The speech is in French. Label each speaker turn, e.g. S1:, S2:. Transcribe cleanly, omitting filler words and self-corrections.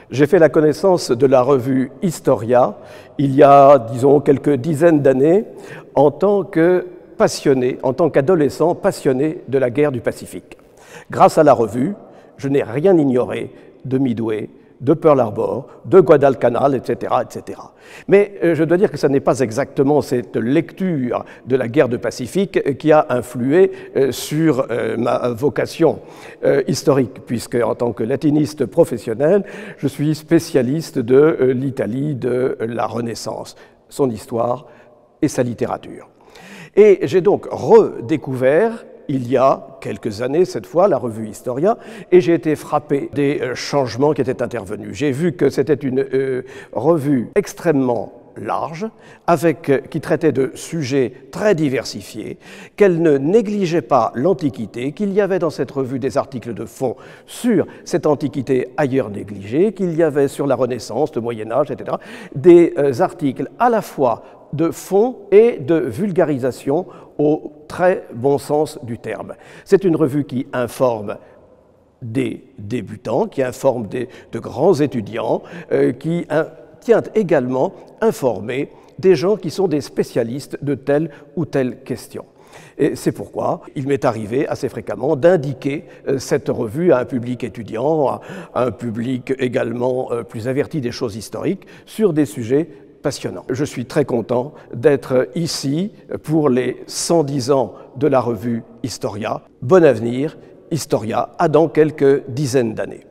S1: J'ai fait la connaissance de la revue Historia il y a, disons, quelques dizaines d'années en tant que passionné, en tant qu'adolescent passionné de la guerre du Pacifique. Grâce à la revue, je n'ai rien ignoré de Midway, de Pearl Harbor, de Guadalcanal, etc., etc. Mais je dois dire que ce n'est pas exactement cette lecture de la guerre du Pacifique qui a influé sur ma vocation historique, puisque en tant que latiniste professionnel, je suis spécialiste de l'Italie de la Renaissance, son histoire et sa littérature. Et j'ai donc redécouvert il y a quelques années, cette fois, la revue Historia, et j'ai été frappé des changements qui étaient intervenus. J'ai vu que c'était une revue extrêmement large, qui traitait de sujets très diversifiés, qu'elle ne négligeait pas l'Antiquité, qu'il y avait dans cette revue des articles de fond sur cette Antiquité ailleurs négligée, qu'il y avait sur la Renaissance, le Moyen-Âge, etc., des articles à la fois de fond et de vulgarisation au très bon sens du terme. C'est une revue qui informe des débutants, qui informe de grands étudiants, qui tient également informer des gens qui sont des spécialistes de telle ou telle question. Et c'est pourquoi il m'est arrivé assez fréquemment d'indiquer cette revue à un public étudiant, à un public également plus averti des choses historiques, sur des sujets passionnant. Je suis très content d'être ici pour les 110 ans de la revue Historia. Bon avenir, Historia, à dans quelques dizaines d'années.